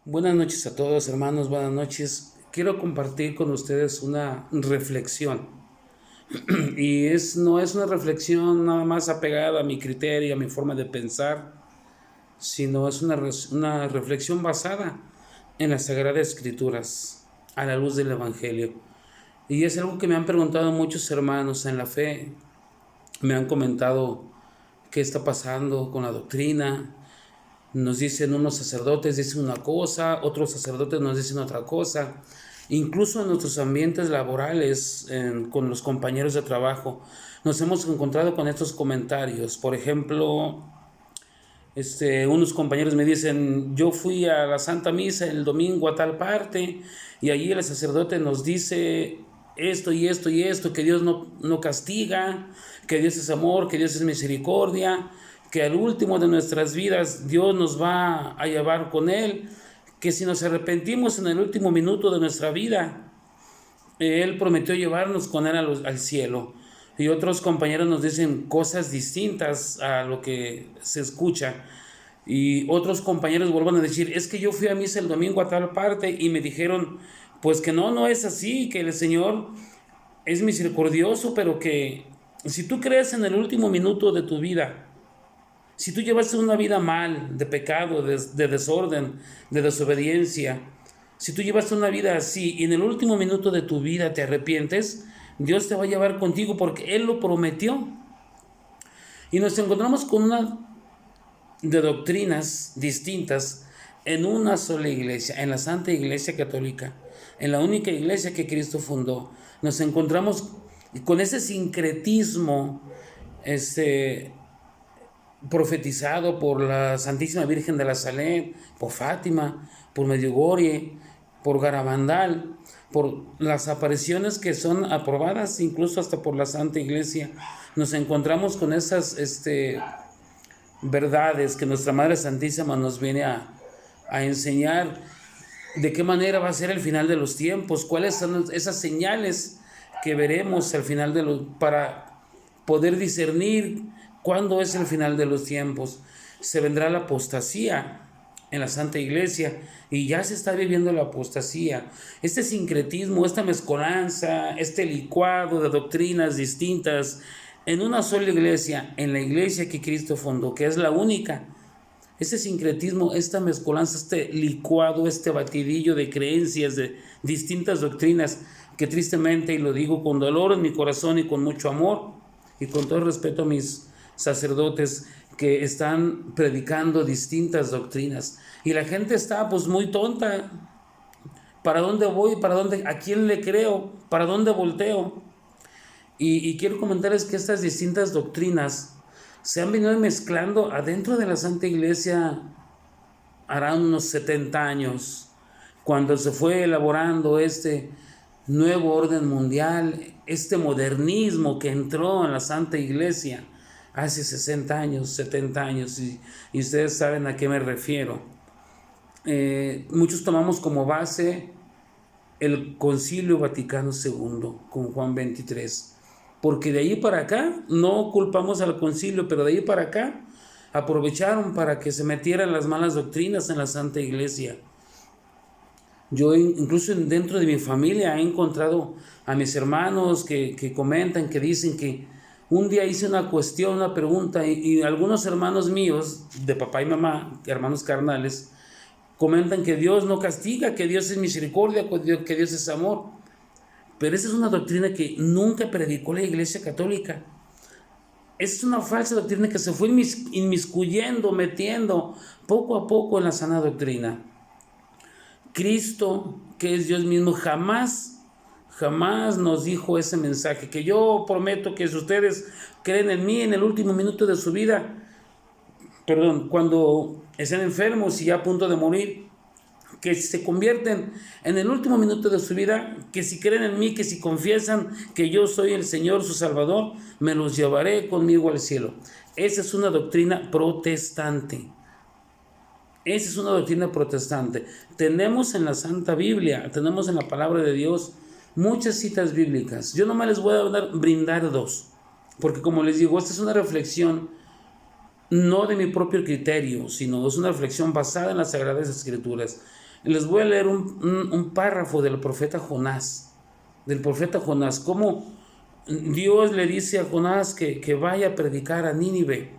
Buenas noches a todos, hermanos, buenas noches. Quiero compartir con ustedes una reflexión. No es una reflexión nada más apegada a mi criterio, a mi forma de pensar, sino es una reflexión basada en las Sagradas Escrituras, a la luz del Evangelio. Y es algo que me han preguntado muchos hermanos en la fe. Me han comentado qué está pasando con la doctrina. Nos dicen unos sacerdotes dicen una cosa, otros sacerdotes nos dicen otra cosa. Incluso en nuestros ambientes laborales, con los compañeros de trabajo, nos hemos encontrado con estos comentarios. Por ejemplo, unos compañeros me dicen, yo fui a la Santa Misa el domingo a tal parte y allí el sacerdote nos dice esto y esto y esto, que Dios no castiga, que Dios es amor, que Dios es misericordia, que al último de nuestras vidas Dios nos va a llevar con Él, que si nos arrepentimos en el último minuto de nuestra vida, Él prometió llevarnos con Él al cielo. Y otros compañeros nos dicen cosas distintas a lo que se escucha. Y otros compañeros vuelven a decir, es que yo fui a misa el domingo a tal parte y me dijeron, pues que no es así, que el Señor es misericordioso, pero que si tú crees en el último minuto de tu vida, si tú llevaste una vida mal, de pecado, de desorden, de desobediencia, si tú llevaste una vida así y en el último minuto de tu vida te arrepientes, Dios te va a llevar contigo porque Él lo prometió. Y nos encontramos con una de doctrinas distintas en una sola iglesia, en la Santa Iglesia Católica, en la única iglesia que Cristo fundó. Nos encontramos con ese sincretismo profetizado por la Santísima Virgen de la Salette, por Fátima, por Medjugorje, por Garabandal, por las apariciones que son aprobadas incluso hasta por la Santa Iglesia. Nos encontramos con esas verdades que nuestra Madre Santísima nos viene a enseñar, de qué manera va a ser el final de los tiempos, cuáles son esas señales que veremos al final para poder discernir cuándo es el final de los tiempos. Se vendrá la apostasía en la Santa Iglesia y ya se está viviendo la apostasía. Este sincretismo, esta mezcolanza, este licuado de doctrinas distintas en una sola iglesia, en la iglesia que Cristo fundó, que es la única. Ese sincretismo, esta mezcolanza, este licuado, este batidillo de creencias, de distintas doctrinas, que tristemente, y lo digo con dolor en mi corazón y con mucho amor, y con todo respeto a mis sacerdotes que están predicando distintas doctrinas, y la gente está pues muy tonta. ¿Para dónde voy? ¿A quién le creo? ¿Para dónde volteo? Y quiero comentarles que estas distintas doctrinas se han venido mezclando adentro de la Santa Iglesia hará unos 70 años, cuando se fue elaborando este nuevo orden mundial, este modernismo que entró en la Santa Iglesia hace 60 años, 70 años, y ustedes saben a qué me refiero. Muchos tomamos como base el Concilio Vaticano II con Juan XXIII, porque de ahí para acá, no culpamos al concilio, pero de ahí para acá aprovecharon para que se metieran las malas doctrinas en la Santa Iglesia. Yo incluso dentro de mi familia he encontrado a mis hermanos que comentan, que dicen que un día hice una cuestión, una pregunta, y algunos hermanos míos, de papá y mamá, hermanos carnales, comentan que Dios no castiga, que Dios es misericordia, que Dios es amor. Pero esa es una doctrina que nunca predicó la Iglesia Católica. Esa es una falsa doctrina que se fue inmiscuyendo, metiendo poco a poco en la sana doctrina. Cristo, que es Dios mismo, jamás nos dijo ese mensaje, que yo prometo que si ustedes creen en mí en el último minuto de su vida, cuando estén enfermos y ya a punto de morir, que se convierten en el último minuto de su vida, que si creen en mí, que si confiesan que yo soy el Señor, su Salvador, me los llevaré conmigo al cielo. Esa es una doctrina protestante. Esa es una doctrina protestante. Tenemos en la Santa Biblia, tenemos en la palabra de Dios muchas citas bíblicas. Yo nomás les voy a brindar dos, porque como les digo, esta es una reflexión no de mi propio criterio, sino es una reflexión basada en las Sagradas Escrituras. Les voy a leer un párrafo del profeta Jonás. Del profeta Jonás. Cómo Dios le dice a Jonás que vaya a predicar a Nínive.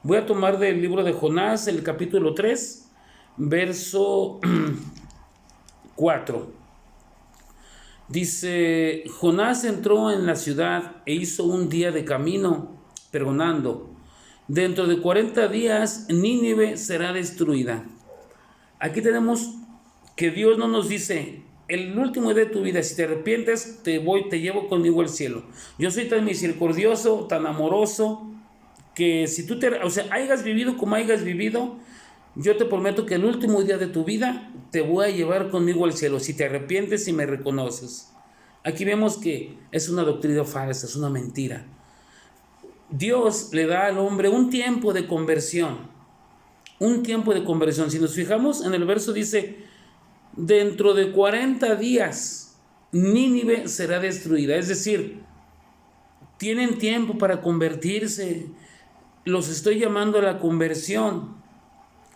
Voy a tomar del libro de Jonás, el capítulo 3, verso 4. Dice: Jonás entró en la ciudad e hizo un día de camino, pregonando: dentro de 40 días Nínive será destruida. Aquí tenemos que Dios no nos dice: el último día de tu vida, si te arrepientes, te llevo conmigo al cielo. Yo soy tan misericordioso, tan amoroso, que si tú hayas vivido como hayas vivido, yo te prometo que el último día de tu vida te voy a llevar conmigo al cielo, si te arrepientes y me reconoces. Aquí vemos que es una doctrina falsa, es una mentira. Dios le da al hombre un tiempo de conversión. Un tiempo de conversión. Si nos fijamos en el verso dice: dentro de 40 días Nínive será destruida. Es decir, tienen tiempo para convertirse. Los estoy llamando a la conversión.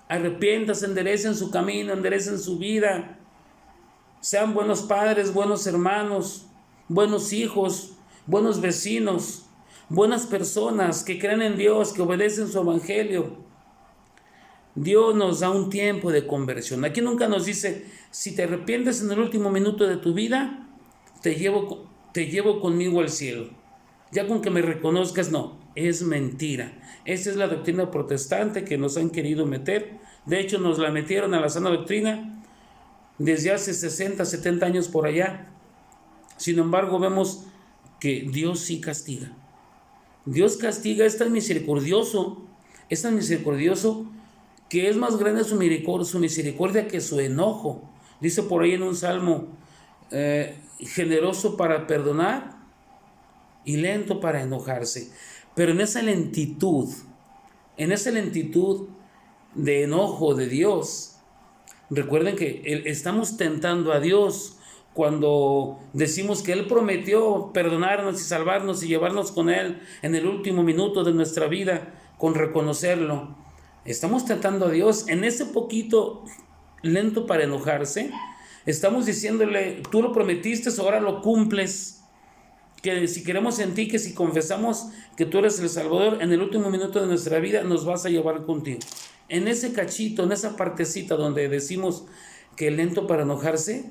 Arrepiéntanse, enderecen su camino, enderecen su vida. Sean buenos padres, buenos hermanos, buenos hijos, buenos vecinos, buenas personas que creen en Dios, que obedecen su evangelio. Dios nos da un tiempo de conversión. Aquí nunca nos dice: si te arrepientes en el último minuto de tu vida, te llevo conmigo al cielo. Ya con que me reconozcas, no, es mentira. Esa es la doctrina protestante que nos han querido meter. De hecho, nos la metieron a la sana doctrina desde hace 60, 70 años por allá. Sin embargo, vemos que Dios sí castiga. Dios castiga, es tan misericordioso que es más grande su misericordia que su enojo. Dice por ahí en un salmo: generoso para perdonar y lento para enojarse. Pero en esa lentitud de enojo de Dios, recuerden que estamos tentando a Dios cuando decimos que Él prometió perdonarnos y salvarnos y llevarnos con Él en el último minuto de nuestra vida, con reconocerlo. Estamos tentando a Dios en ese poquito lento para enojarse. Estamos diciéndole: tú lo prometiste, ahora lo cumples. Que si queremos en ti, que si confesamos que tú eres el Salvador, en el último minuto de nuestra vida nos vas a llevar contigo. En ese cachito, en esa partecita donde decimos que lento para enojarse,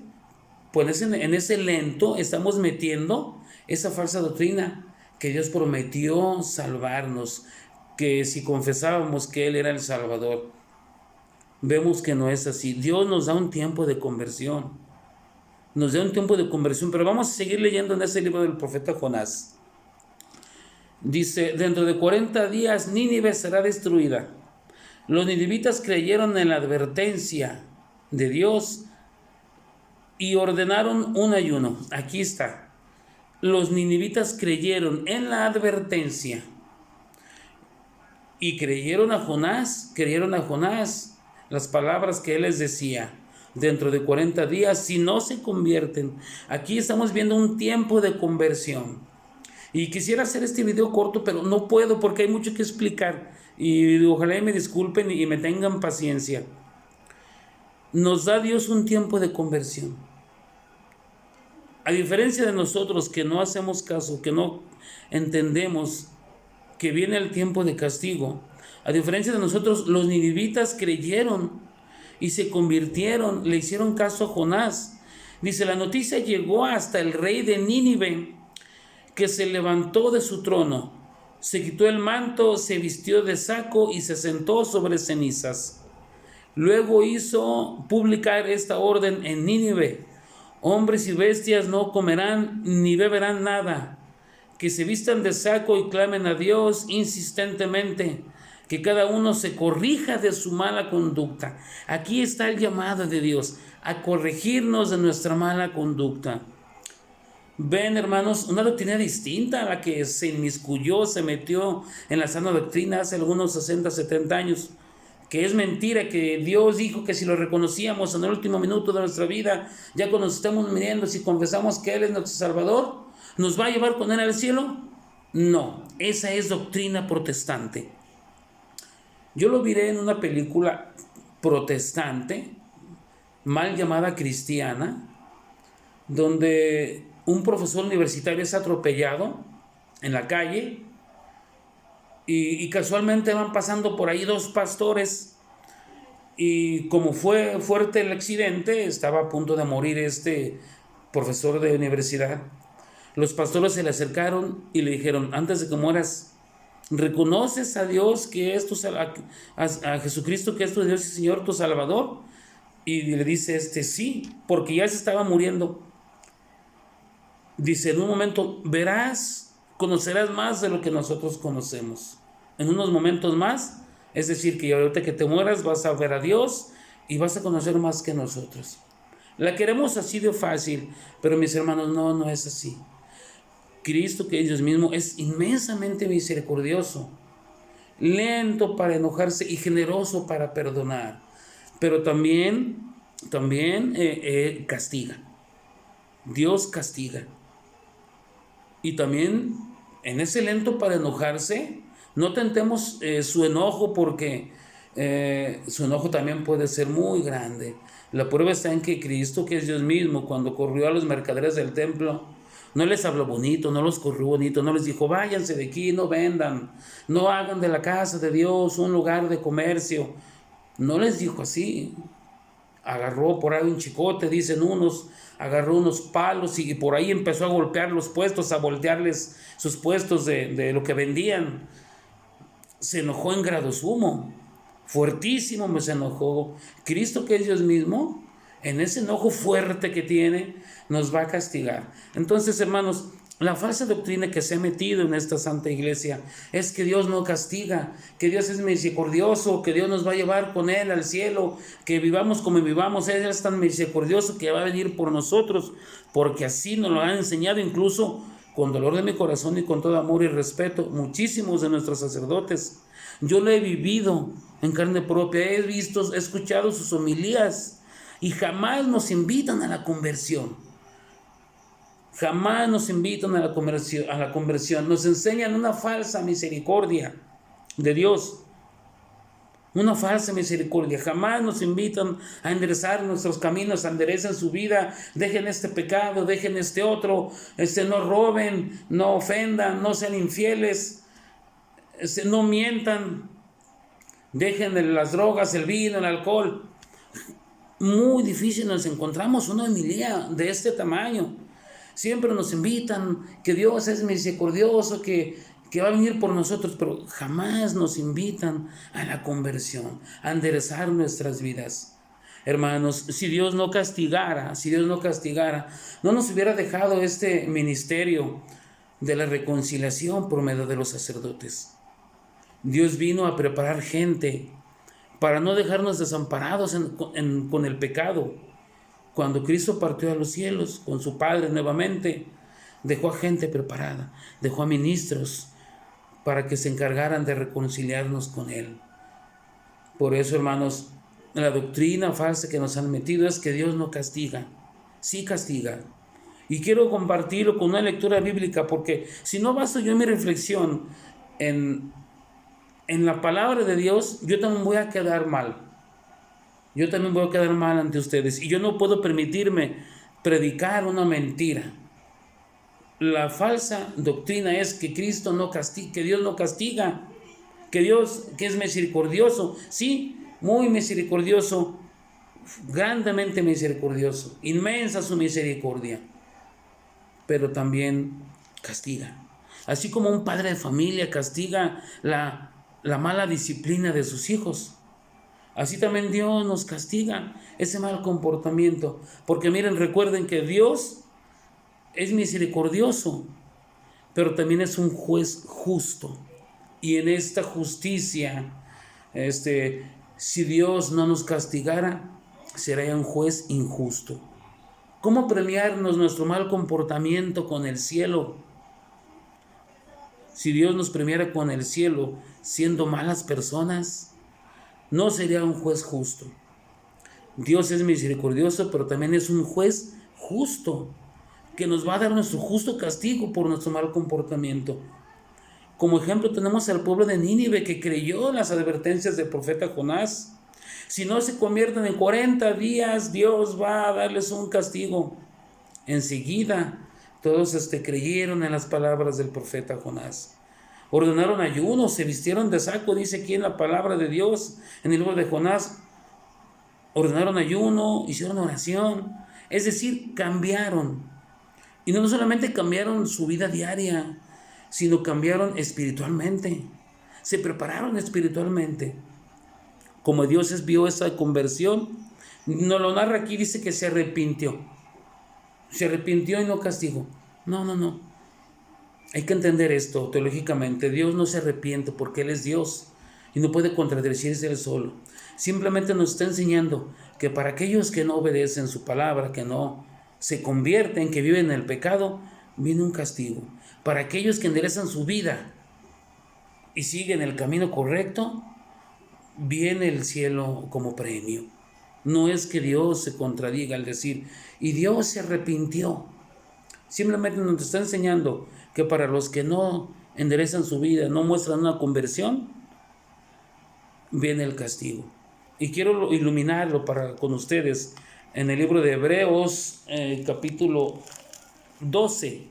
pues en ese lento estamos metiendo esa falsa doctrina, que Dios prometió salvarnos, que si confesábamos que Él era el Salvador. Vemos que no es así. Dios nos da un tiempo de conversión. Pero vamos a seguir leyendo en ese libro del profeta Jonás. Dice: dentro de 40 días Nínive será destruida. Los ninivitas creyeron en la advertencia de Dios y ordenaron un ayuno. Aquí está. Los ninivitas creyeron en la advertencia y creyeron a Jonás las palabras que él les decía. Dentro de 40 días, si no se convierten. Aquí estamos viendo un tiempo de conversión. Y quisiera hacer este video corto, pero no puedo porque hay mucho que explicar. Y ojalá me disculpen y me tengan paciencia. Nos da Dios un tiempo de conversión. A diferencia de nosotros que no hacemos caso, que no entendemos que viene el tiempo de castigo, a diferencia de nosotros, los ninivitas creyeron y se convirtieron, le hicieron caso a Jonás. Dice: la noticia llegó hasta el rey de Nínive, que se levantó de su trono, se quitó el manto, se vistió de saco y se sentó sobre cenizas. Luego hizo publicar esta orden en Nínive: hombres y bestias no comerán ni beberán nada, que se vistan de saco y clamen a Dios insistentemente, que cada uno se corrija de su mala conducta. Aquí está el llamado de Dios, a corregirnos de nuestra mala conducta. Ven, hermanos, una doctrina distinta a la que se inmiscuyó, se metió en la sana doctrina hace algunos 60, 70 años, que es mentira, que Dios dijo que si lo reconocíamos en el último minuto de nuestra vida, ya cuando nos estemos muriendo, si confesamos que Él es nuestro Salvador, ¿nos va a llevar con Él al cielo? No, esa es doctrina protestante. Yo lo miré en una película protestante mal llamada cristiana, donde un profesor universitario es atropellado en la calle y casualmente van pasando por ahí dos pastores y como fue fuerte el accidente, estaba a punto de morir este profesor de universidad. Los pastores se le acercaron y le dijeron: antes de que mueras, ¿reconoces a Dios que es a Jesucristo que es tu Dios y Señor, tu Salvador? Y le dice sí, porque ya se estaba muriendo. Dice: en un momento verás, conocerás más de lo que nosotros conocemos. En unos momentos más, es decir, que ahorita que te mueras vas a ver a Dios y vas a conocer más que nosotros. La queremos así de fácil, pero mis hermanos, no es así. Cristo, que es Dios mismo, es inmensamente misericordioso, lento para enojarse y generoso para perdonar, pero también castiga. Dios castiga. Y también en ese lento para enojarse, no tentemos su enojo, porque su enojo también puede ser muy grande. La prueba está en que Cristo, que es Dios mismo, cuando corrió a los mercaderes del templo, no les habló bonito, no los corrió bonito, no les dijo: váyanse de aquí, no vendan, no hagan de la casa de Dios un lugar de comercio. No les dijo así. Agarró por ahí un chicote, dicen unos, agarró unos palos y por ahí empezó a golpear los puestos, a voltearles sus puestos de lo que vendían. Se enojó en grado sumo, fuertísimo se enojó. Cristo, que es Dios mismo, en ese enojo fuerte que tiene, nos va a castigar. Entonces, hermanos, la falsa doctrina que se ha metido en esta Santa Iglesia es que Dios no castiga, que Dios es misericordioso, que Dios nos va a llevar con Él al cielo, que vivamos como vivamos, Él es tan misericordioso que va a venir por nosotros, porque así nos lo han enseñado, incluso con dolor de mi corazón y con todo amor y respeto, muchísimos de nuestros sacerdotes. Yo lo he vivido en carne propia, he visto, he escuchado sus homilías y jamás nos invitan a la conversión. Jamás nos invitan a la conversión. Nos enseñan una falsa misericordia de Dios. Una falsa misericordia. Jamás nos invitan a enderezar nuestros caminos, a enderezar su vida. Dejen este pecado, dejen este otro. No roben, no ofendan, no sean infieles, no mientan. Dejen las drogas, el vino, el alcohol. Muy difícil nos encontramos una homilía de este tamaño. Siempre nos invitan que Dios es misericordioso, que va a venir por nosotros, pero jamás nos invitan a la conversión, a enderezar nuestras vidas. Hermanos, si Dios no castigara, no nos hubiera dejado este ministerio de la reconciliación por medio de los sacerdotes. Dios vino a preparar gente para no dejarnos desamparados con el pecado. Cuando Cristo partió a los cielos con su Padre nuevamente, dejó a gente preparada, dejó a ministros para que se encargaran de reconciliarnos con Él. Por eso, hermanos, la doctrina falsa que nos han metido es que Dios no castiga. Sí castiga. Y quiero compartirlo con una lectura bíblica, porque si no baso yo en mi reflexión en la palabra de Dios, yo también voy a quedar mal. Yo también voy a quedar mal ante ustedes. Y yo no puedo permitirme predicar una mentira. La falsa doctrina es que Cristo no castiga, que Dios no castiga, que Dios, que es misericordioso. Sí, muy misericordioso, grandemente misericordioso, inmensa su misericordia. Pero también castiga. Así como un padre de familia castiga la mala disciplina de sus hijos, así también Dios nos castiga ese mal comportamiento. Porque miren, recuerden que Dios es misericordioso, pero también es un juez justo. Y en esta justicia, si Dios no nos castigara, sería un juez injusto. ¿Cómo premiarnos nuestro mal comportamiento con el cielo? Si Dios nos premiara con el cielo siendo malas personas, no sería un juez justo. Dios es misericordioso, pero también es un juez justo, que nos va a dar nuestro justo castigo por nuestro mal comportamiento. Como ejemplo tenemos al pueblo de Nínive, que creyó las advertencias del profeta Jonás. Si no se convierten en 40 días, Dios va a darles un castigo. Enseguida, todos creyeron en las palabras del profeta Jonás. Ordenaron ayuno, se vistieron de saco, dice aquí en la palabra de Dios, en el libro de Jonás. Ordenaron ayuno, hicieron oración, es decir, cambiaron. Y no solamente cambiaron su vida diaria, sino cambiaron espiritualmente. Se prepararon espiritualmente. Como Dios vio esa conversión, nos lo narra aquí, dice que se arrepintió. Se arrepintió y no castigó. No. Hay que entender esto teológicamente. Dios no se arrepiente porque Él es Dios y no puede contradecirse Él solo. Simplemente nos está enseñando que para aquellos que no obedecen su palabra, que no se convierten, que viven en el pecado, viene un castigo. Para aquellos que enderezan su vida y siguen el camino correcto, viene el cielo como premio. No es que Dios se contradiga al decir, y Dios se arrepintió. Simplemente nos está enseñando que para los que no enderezan su vida, no muestran una conversión, viene el castigo. Y quiero iluminarlo con ustedes en el libro de Hebreos, capítulo 12,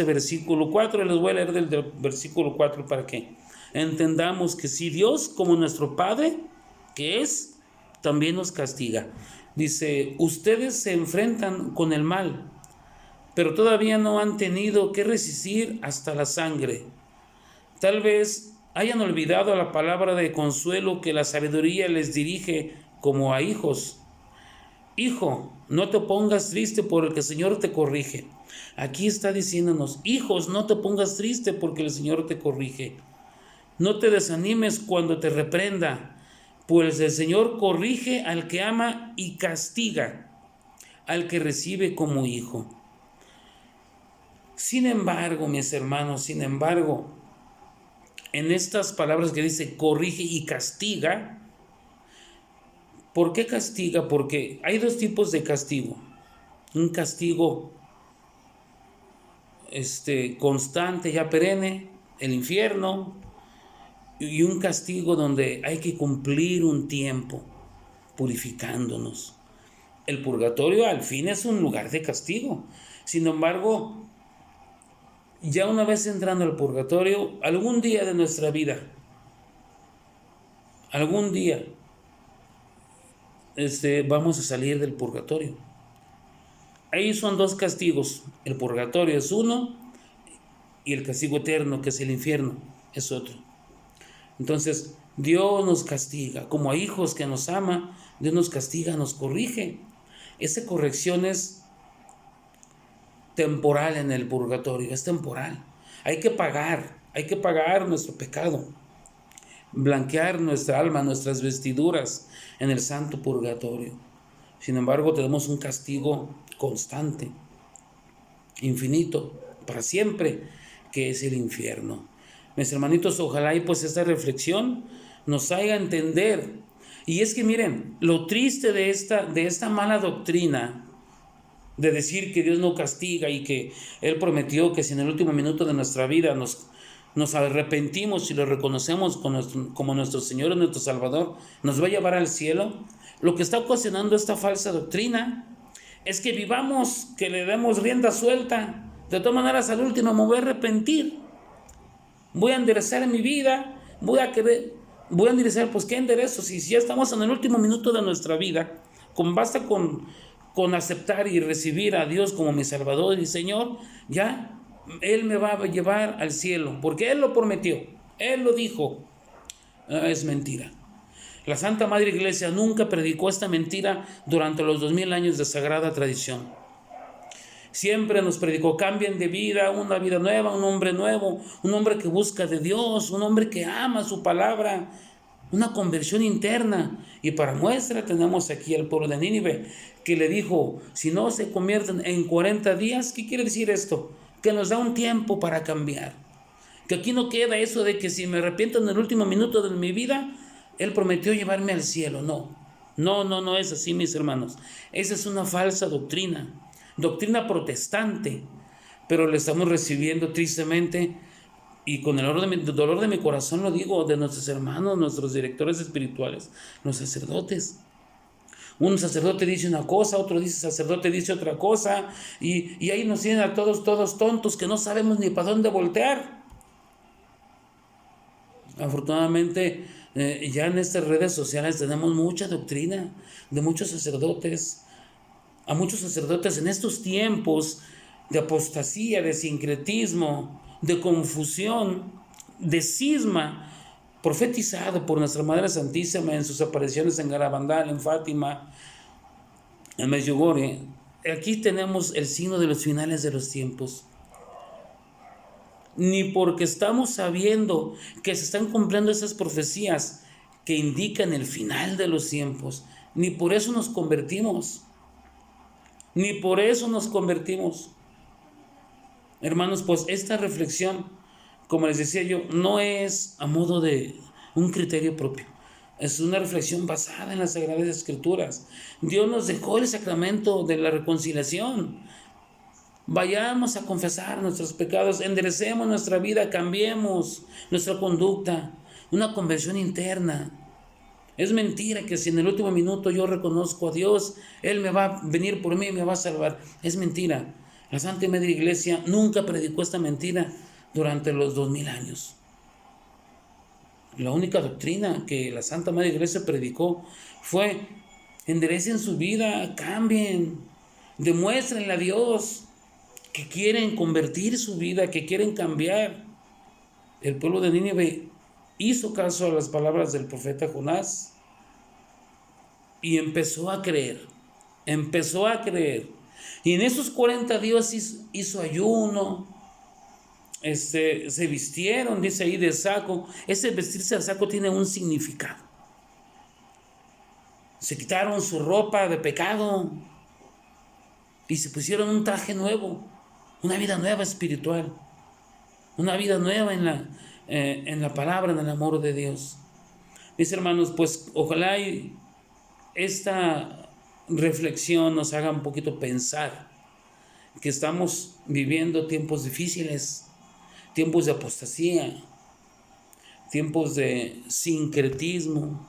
versículo 4. Les voy a leer del versículo 4 para que entendamos que si Dios, como nuestro Padre, que es, también nos castiga. Dice, ustedes se enfrentan con el mal, pero todavía no han tenido que resistir hasta la sangre. Tal vez hayan olvidado la palabra de consuelo que la sabiduría les dirige como a hijos. Hijo, no te pongas triste porque el Señor te corrige. Aquí está diciéndonos, hijos, no te pongas triste porque el Señor te corrige. No te desanimes cuando te reprenda, pues el Señor corrige al que ama y castiga al que recibe como hijo. Sin embargo, mis hermanos, en estas palabras que dice corrige y castiga, ¿por qué castiga? Porque hay dos tipos de castigo. Un castigo constante, ya perenne, el infierno, y un castigo donde hay que cumplir un tiempo purificándonos. El purgatorio al fin es un lugar de castigo. Sin embargo, ya una vez entrando al purgatorio, algún día de nuestra vida, algún día, vamos a salir del purgatorio. Ahí son dos castigos. El purgatorio es uno y el castigo eterno, que es el infierno, es otro. Entonces, Dios nos castiga. Como a hijos que nos ama, Dios nos castiga, nos corrige. Esa corrección es temporal en el purgatorio, es temporal. Hay que pagar nuestro pecado, blanquear nuestra alma, nuestras vestiduras en el santo purgatorio. Sin embargo, tenemos un castigo constante, infinito, para siempre, que es el infierno. Mis hermanitos, ojalá y pues esta reflexión nos haga entender. Y es que miren, lo triste de esta mala doctrina de decir que Dios no castiga y que Él prometió que si en el último minuto de nuestra vida nos arrepentimos y lo reconocemos como nuestro Señor y nuestro Salvador, nos va a llevar al cielo. Lo que está ocasionando esta falsa doctrina es que vivamos, que le demos rienda suelta. De todas maneras, al último me voy a arrepentir. Voy a enderezar mi vida, voy a enderezar, pues ¿qué enderezo? Si ya estamos en el último minuto de nuestra vida, basta con aceptar y recibir a Dios como mi Salvador y Señor, ya Él me va a llevar al cielo, porque Él lo prometió, Él lo dijo. Es mentira. La Santa Madre Iglesia nunca predicó esta mentira durante los 2000 años de sagrada tradición. Siempre nos predicó, cambien de vida, una vida nueva, un hombre nuevo, un hombre que busca de Dios, un hombre que ama su palabra, una conversión interna. Y para muestra tenemos aquí al pueblo de Nínive, que le dijo, si no se convierten en 40 días, ¿qué quiere decir esto? Que nos da un tiempo para cambiar. Que aquí no queda eso de que si me arrepiento en el último minuto de mi vida, Él prometió llevarme al cielo. No es así, mis hermanos. Esa es una falsa doctrina protestante, pero le estamos recibiendo tristemente y con el dolor de mi corazón lo digo, de nuestros hermanos, nuestros directores espirituales, los sacerdotes. Un sacerdote dice una cosa, otro sacerdote dice otra cosa, y ahí nos tienen a todos tontos que no sabemos ni para dónde voltear. Afortunadamente, ya en estas redes sociales tenemos mucha doctrina de muchos sacerdotes. A muchos sacerdotes en estos tiempos de apostasía, de sincretismo, de confusión, de cisma, profetizado por nuestra Madre Santísima en sus apariciones en Garabandal, en Fátima, en Medjugorje. Aquí tenemos el signo de los finales de los tiempos. Ni porque estamos sabiendo que se están cumpliendo esas profecías que indican el final de los tiempos, ni por eso nos convertimos. Ni por eso nos convertimos. Hermanos, pues esta reflexión, como les decía yo, no es a modo de un criterio propio. Es una reflexión basada en las Sagradas Escrituras. Dios nos dejó el sacramento de la reconciliación. Vayamos a confesar nuestros pecados, enderecemos nuestra vida, cambiemos nuestra conducta, una conversión interna. Es mentira que si en el último minuto yo reconozco a Dios, Él me va a venir por mí y me va a salvar. Es mentira. La Santa y Madre Iglesia nunca predicó esta mentira durante los 2000 años. La única doctrina que la Santa Madre Iglesia predicó fue: enderecen su vida, cambien, demuéstrenle a Dios que quieren convertir su vida, que quieren cambiar. El pueblo de Nínive hizo caso a las palabras del profeta Jonás y empezó a creer. Y en esos 40 días hizo ayuno, se vistieron, dice ahí, de saco. Ese vestirse de saco tiene un significado. Se quitaron su ropa de pecado y se pusieron un traje nuevo, una vida nueva espiritual, una vida nueva en la palabra, en el amor de Dios. Mis hermanos, pues ojalá esta reflexión nos haga un poquito pensar que estamos viviendo tiempos difíciles, tiempos de apostasía, tiempos de sincretismo,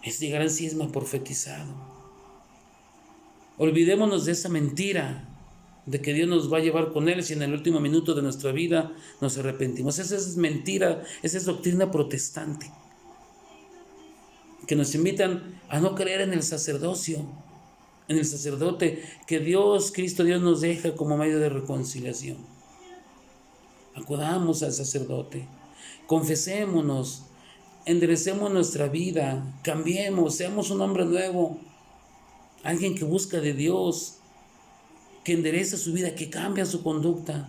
este gran cisma profetizado. Olvidémonos de esa mentira de que Dios nos va a llevar con Él si en el último minuto de nuestra vida nos arrepentimos. Esa es mentira, esa es doctrina protestante, que nos invitan a no creer en el sacerdocio, en el sacerdote que Cristo Dios nos deja como medio de reconciliación. Acudamos al sacerdote, confesémonos, enderecemos nuestra vida, cambiemos, seamos un hombre nuevo, alguien que busca de Dios, que endereza su vida, que cambia su conducta,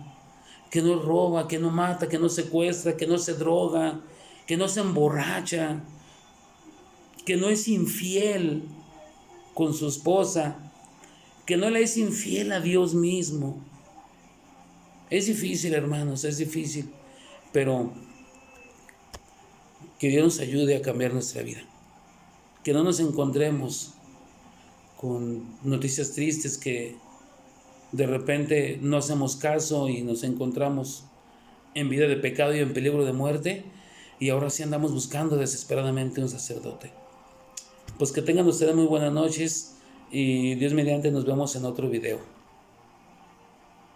que no roba, que no mata, que no secuestra, que no se droga, que no se emborracha, que no es infiel con su esposa, que no le es infiel a Dios mismo. Es difícil, hermanos, es difícil, pero que Dios nos ayude a cambiar nuestra vida. Que no nos encontremos con noticias tristes que de repente no hacemos caso y nos encontramos en vida de pecado y en peligro de muerte, y ahora sí andamos buscando desesperadamente un sacerdote. Pues que tengan ustedes muy buenas noches y Dios mediante nos vemos en otro video.